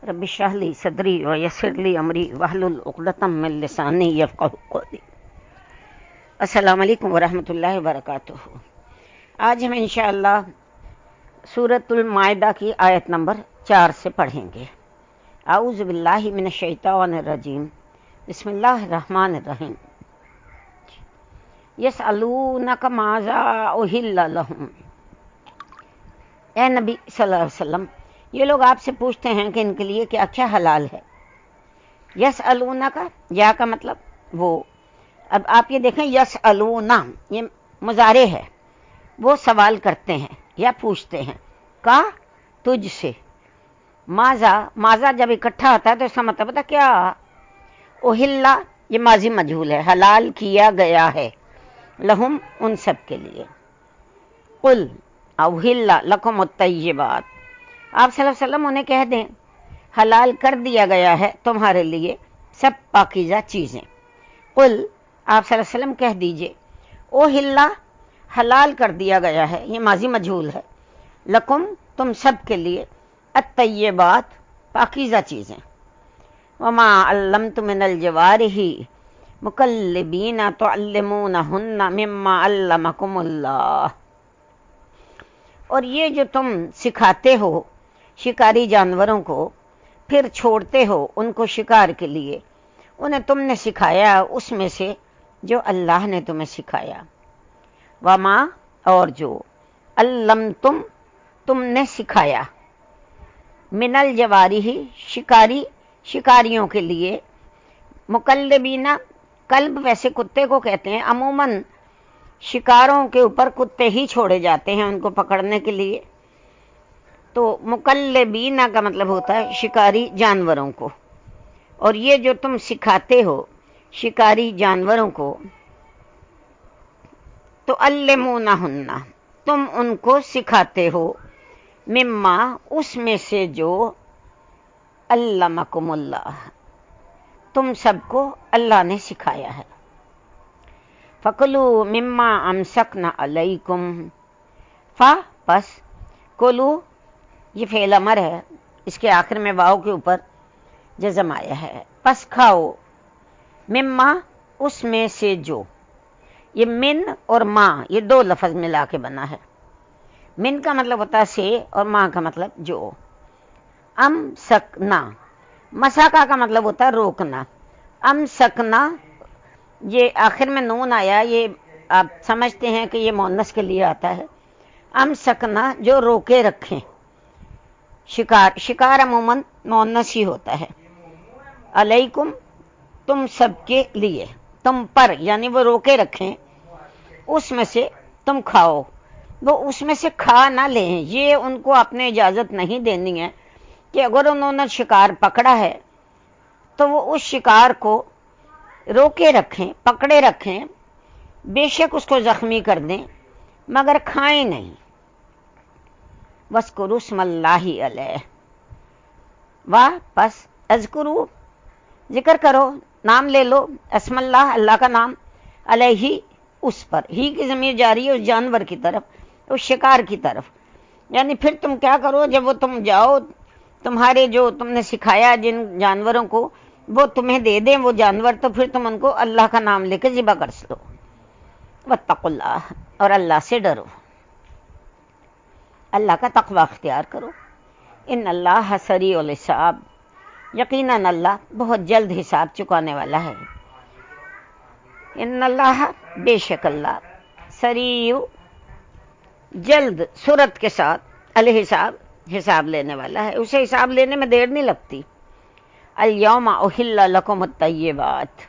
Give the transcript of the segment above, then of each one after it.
رب اشرح لی صدری ویسر لی امری واحلل عقدۃ من لسانی یفقہوا قولی۔ السلام علیکم ورحمۃ اللہ وبرکاتہ۔ آج ہم انشاءاللہ سورۃ المائدہ کی آیت نمبر 4 سے پڑھیں گے۔ اعوذ باللہ من الشیطان الرجیم، بسم اللہ الرحمن الرحیم۔ یسألونک ماذا احل لہم، اے نبی صلی اللہ علیہ وسلم، یہ لوگ آپ سے پوچھتے ہیں کہ ان کے لیے کیا کیا حلال ہے۔ یسألونک، یا کا مطلب وہ، اب آپ یہ دیکھیں یسألون یہ مضارع ہے، وہ سوال کرتے ہیں یا پوچھتے ہیں کا تجھ سے۔ ماذا جب اکٹھا ہوتا ہے تو اس کا مطلب ہوتا ہے کیا۔ احلا یہ ماضی مجہول ہے، حلال کیا گیا ہے، لہم ان سب کے لیے۔ قل اوحلا لکم الطیبات، آپ صلی اللہ علیہ وسلم انہیں کہہ دیں حلال کر دیا گیا ہے تمہارے لیے سب پاکیزہ چیزیں۔ قل آپ صلی اللہ علیہ وسلم کہہ دیجئے اوحلا حلال کر دیا گیا ہے، یہ ماضی مجہول ہے، لکم تم سب کے لیے، الطیبات پاکیزہ چیزیں، وما علمتم من الجوارح مکلبین تعلمونہن مما علمکم اللہ، اور یہ جو تم سکھاتے ہو شکاری جانوروں کو، پھر چھوڑتے ہو ان کو شکار کے لیے، انہیں تم نے سکھایا اس میں سے جو اللہ نے تمہیں سکھایا۔ وما اور جو، علمتم تم نے سکھایا، من الجوارح شکاریوں کے لیے، مکلبینہ کلب ویسے کتے کو کہتے ہیں، عموماً شکاروں کے اوپر کتے ہی چھوڑے جاتے ہیں ان کو پکڑنے کے لیے، تو مکلبینہ کا مطلب ہوتا ہے شکاری جانوروں کو۔ اور یہ جو تم سکھاتے ہو شکاری جانوروں کو، تو علمونہن تم ان کو سکھاتے ہو، مما اس میں سے جو، علمکم اللہ تم سب کو اللہ نے سکھایا ہے۔ فَكُلُوا مِمَّا أَمْسَكْنَا عَلَيْكُمْ، پس کلو یہ فعل امر ہے، اس کے آخر میں واو کے اوپر جزم آیا ہے، پس کھاؤ، مما اس میں سے جو، یہ من اور ما یہ دو لفظ ملا کے بنا ہے، من کا مطلب ہوتا ہے سے اور ما کا مطلب جو۔ امسکنا، مساکا کا مطلب ہوتا ہے روکنا، امسکنا یہ آخر میں نون آیا، یہ آپ سمجھتے ہیں کہ یہ مؤنث کے لیے آتا ہے۔ امسکنا جو روکے رکھیں، شکار عموماً مؤنث ہی ہوتا ہے۔ علیکم تم سب کے لیے، تم پر یعنی وہ روکے رکھیں، اس میں سے تم کھاؤ، وہ اس میں سے کھا نہ لیں، یہ ان کو اپنے اجازت نہیں دینی ہے کہ اگر انہوں نے شکار پکڑا ہے تو وہ اس شکار کو روکے رکھیں، پکڑے رکھیں، بے شک اس کو زخمی کر دیں مگر کھائیں نہیں۔ وَاذْكُرُوا اسْمَ اللَّهِ عَلَيْهِ، پس اذکرو ذکر کرو، نام لے لو، اسم اللہ اللہ کا نام، علیہ اس پر، ہی کی ضمیر جاری ہے اس جانور کی طرف، اس شکار کی طرف، یعنی پھر تم کیا کرو، جب وہ تم جاؤ تمہارے جو تم نے سکھایا جن جانوروں کو وہ تمہیں دے دیں وہ جانور، تو پھر تم ان کو اللہ کا نام لے کے ذبح کر لو۔ واتقوا اللہ، اور اللہ سے ڈرو، اللہ کا تقوی اختیار کرو۔ ان اللہ سریع الحساب، یقیناً اللہ بہت جلد حساب چکانے والا ہے۔ ان اللہ بے شک اللہ، سریع جلد سرعت کے ساتھ، الحساب حساب لینے والا ہے، اسے حساب لینے میں دیر نہیں لگتی۔ الیوم احل لکم الطیبات،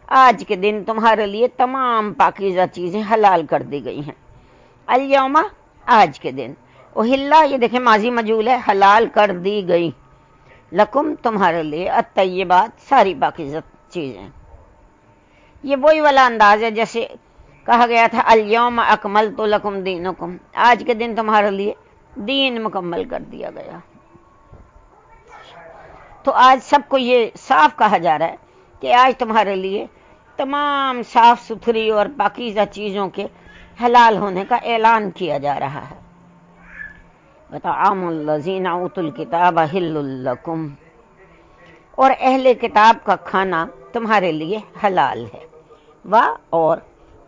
آج کے دن تمہارے لیے تمام پاکیزہ چیزیں حلال کر دی گئی ہیں۔ الیوم آج کے دن، احلا یہ دیکھیں ماضی مجہول ہے، حلال کر دی گئی، لکم تمہارے لیے، الطیبات ساری پاکیزہ چیزیں۔ یہ وہی والا انداز ہے جیسے کہا گیا تھا الیوم اکملت لکم دینکم، آج کے دن تمہارے لیے دین مکمل کر دیا گیا۔ تو آج سب کو یہ صاف کہا جا رہا ہے کہ آج تمہارے لیے تمام صاف ستھری اور پاکیزہ چیزوں کے حلال ہونے کا اعلان کیا جا رہا ہے۔ وطعام الذین اوتوا الکتاب حل لکم، اور اہل کتاب کا کھانا تمہارے لیے حلال ہے، اور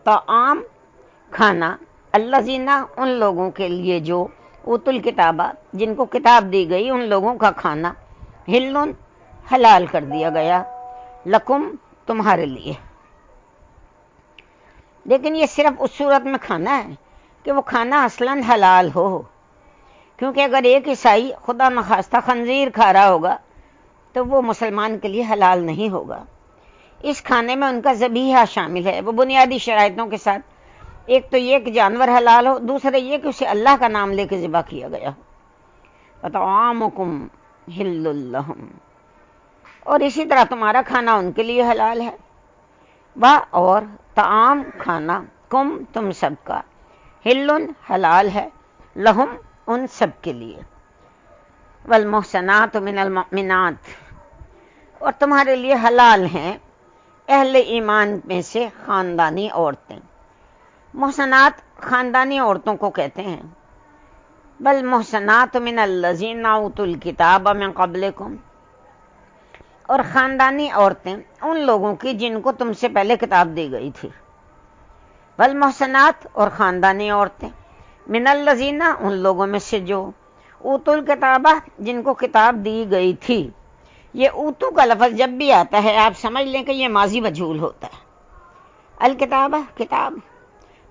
طعام کھانا الذین ان لوگوں کے لیے جو اوتوا الکتاب جن کو کتاب دی گئی ان لوگوں کا کھانا حل حلال کر دیا گیا، لکم تمہارے لیے۔ لیکن یہ صرف اس صورت میں کھانا ہے کہ وہ کھانا اصلاً حلال ہو، کیونکہ اگر ایک عیسائی خدا نخواستہ خنزیر کھا رہا ہوگا تو وہ مسلمان کے لیے حلال نہیں ہوگا۔ اس کھانے میں ان کا ذبیحہ شامل ہے، وہ بنیادی شرائطوں کے ساتھ۔ ایک تو یہ کہ جانور حلال ہو، دوسرا یہ کہ اسے اللہ کا نام لے کے ذبح کیا گیا ہو۔ وطعامکم حل لہم، اور اسی طرح تمہارا کھانا ان کے لیے حلال ہے، اور طعام کھانا کم تم سب کا حل حلال ہے، لہم ان سب کے لیے۔ والمحصنات من المؤمنات، اور تمہارے لیے حلال ہیں اہل ایمان میں سے خاندانی عورتیں۔ محصنات خاندانی عورتوں کو کہتے ہیں۔ والمحصنات من الذین اوتوا الکتاب من قبلکم، اور خاندانی عورتیں ان لوگوں کی جن کو تم سے پہلے کتاب دی گئی تھی۔ والمحصنات، اور خاندانی عورتیں، من الذین ان لوگوں میں سے جو اوتوا الکتاب جن کو کتاب دی گئی تھی۔ یہ اوتو کا لفظ جب بھی آتا ہے آپ سمجھ لیں کہ یہ ماضی مجہول ہوتا ہے۔ الکتاب کتاب،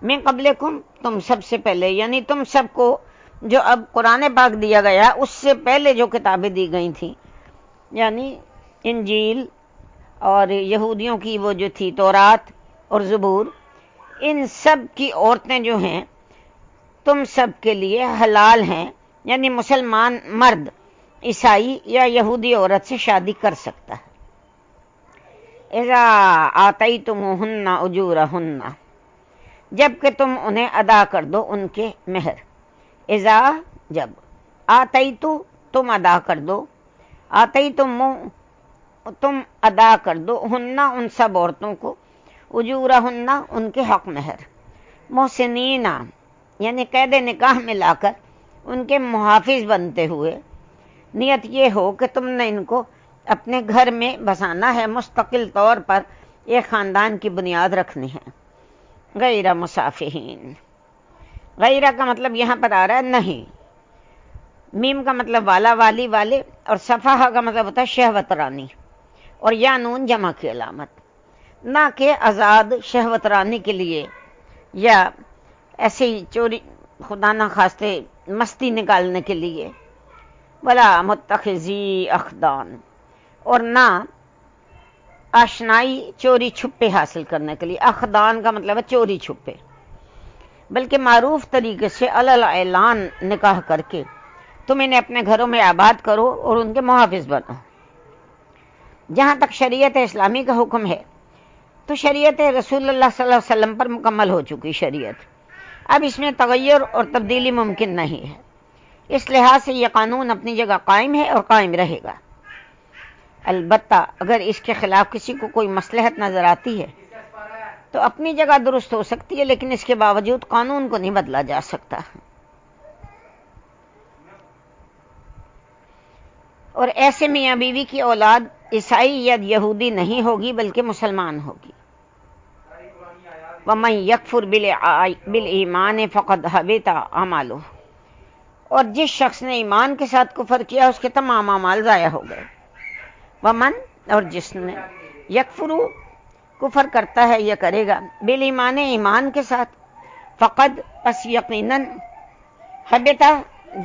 من قبلکم تم سب سے پہلے، یعنی تم سب کو جو اب قرآن پاک دیا گیا اس سے پہلے جو کتابیں دی گئی تھیں، یعنی انجیل اور یہودیوں کی وہ جو تھی تورات اور زبور، ان سب کی عورتیں جو ہیں تم سب کے لیے حلال ہیں، یعنی مسلمان مرد عیسائی یا یہودی عورت سے شادی کر سکتا ہے۔ اذا آتیتموہن اجورہن، جب کہ تم انہیں ادا کر دو ان کے مہر۔ اذا جب، آتیتو تم ادا کر دو، آتیتم تم ادا کر دو، ہن ان سب عورتوں کو، اجورہن ان کے حق مہر، محسنین یعنی قید نکاح میں لا کر ان کے محافظ بنتے ہوئے، نیت یہ ہو کہ تم نے ان کو اپنے گھر میں بسانا ہے، مستقل طور پر ایک خاندان کی بنیاد رکھنی ہے۔ غیر مسافہین، غیرہ کا مطلب یہاں پر آ رہا ہے نہیں، میم کا مطلب والا والی والے، اور صفحہ کا مطلب ہوتا ہے شہوت رانی، اور یا نون جمع کی علامت، نہ کہ آزاد شہوت رانی کے لیے یا ایسے ہی چوری خدا نہ خواستہ مستی نکالنے کے لیے، ولا متخذی اخدان، اور نہ آشنائی چوری چھپے حاصل کرنے کے لیے۔ اخدان کا مطلب ہے چوری چھپے، بلکہ معروف طریقے سے علی اعلان نکاح کر کے تم انہیں اپنے گھروں میں آباد کرو اور ان کے محافظ بنو۔ جہاں تک شریعت اسلامی کا حکم ہے تو شریعت رسول اللہ صلی اللہ علیہ وسلم پر مکمل ہو چکی شریعت، اب اس میں تغیر اور تبدیلی ممکن نہیں ہے، اس لحاظ سے یہ قانون اپنی جگہ قائم ہے اور قائم رہے گا۔ البتہ اگر اس کے خلاف کسی کو کوئی مصلحت نظر آتی ہے تو اپنی جگہ درست ہو سکتی ہے، لیکن اس کے باوجود قانون کو نہیں بدلا جا سکتا۔ اور ایسے میاں بیوی کی اولاد عیسائی یا یہودی نہیں ہوگی بلکہ مسلمان ہوگی۔ وَمَن يَكْفُرْ بِالْإِيمَانِ فَقَدْ حَبِطَ عَمَلُهُ، اور جس شخص نے ایمان کے ساتھ کفر کیا اس کے تمام اعمال ضائع ہو گئے۔ ومن، اور جس نے یکفر کفر کرتا ہے یا کرے گا، بالایمان ایمان کے ساتھ، فقد پس یقیناً، حبطہ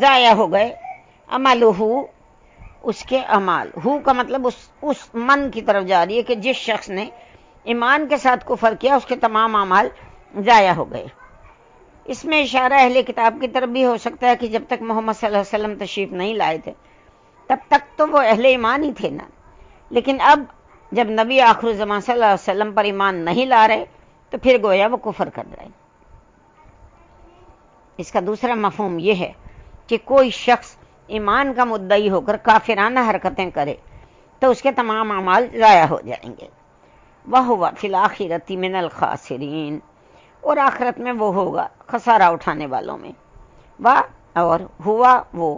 ضائع ہو گئے، عملہ اس کے اعمال، ہو کا مطلب اس من کی طرف جا رہی ہے کہ جس شخص نے ایمان کے ساتھ کفر کیا اس کے تمام اعمال ضائع ہو گئے۔ اس میں اشارہ اہل کتاب کی طرف بھی ہو سکتا ہے کہ جب تک محمد صلی اللہ علیہ وسلم تشریف نہیں لائے تھے تب تک تو وہ اہل ایمان ہی تھے نا، لیکن اب جب نبی آخر الزمان صلی اللہ علیہ وسلم پر ایمان نہیں لا رہے تو پھر گویا وہ کفر کر رہے۔ اس کا دوسرا مفہوم یہ ہے کہ کوئی شخص ایمان کا مدعی ہو کر کافرانہ حرکتیں کرے تو اس کے تمام اعمال ضائع ہو جائیں گے۔ وَهُوَ فِي الْآخِرَةِ مِنَ الْخَاسِرِينَ، اور آخرت میں وہ ہوگا خسارہ اٹھانے والوں میں۔ اور ہوا وہ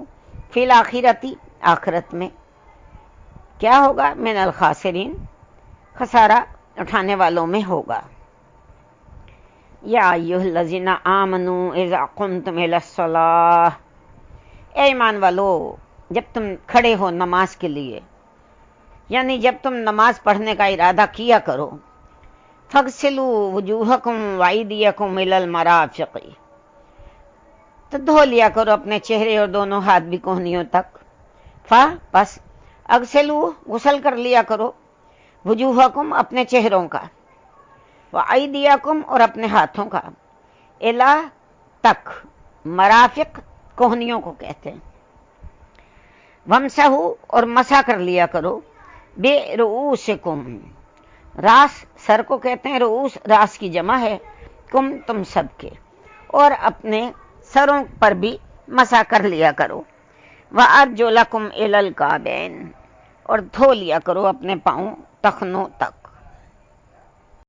فی الآخرتی آخرت میں کیا ہوگا، من الخاسرین خسارہ اٹھانے والوں میں ہوگا۔ یا ایھا الذین آمنوا اذا قمتم الی الصلاۃ، اے ایمان والو جب تم کھڑے ہو نماز کے لیے، یعنی جب تم نماز پڑھنے کا ارادہ کیا کرو، فاغسلوا وجوہکم وایدیکم الی المرافق، تو دھو لیا کرو اپنے چہرے اور دونوں ہاتھ بھی کوہنیوں تک، پس اغسلو غسل کر لیا کرو، وجوہکم اپنے چہروں کا، وایدیکم اور اپنے ہاتھوں کا، الی تک، مرافق کوہنیوں کو کہتے ہیں، وامسحوا اور مسح کر لیا کرو، برؤوسکم، راس سر کو کہتے ہیں، رؤوس راس کی جمع ہے، کم تم سب کے، اور اپنے سروں پر بھی مسح کر لیا کرو، وارجلکم الی الکعبین، اور دھو لیا کرو اپنے پاؤں ٹخنوں تک۔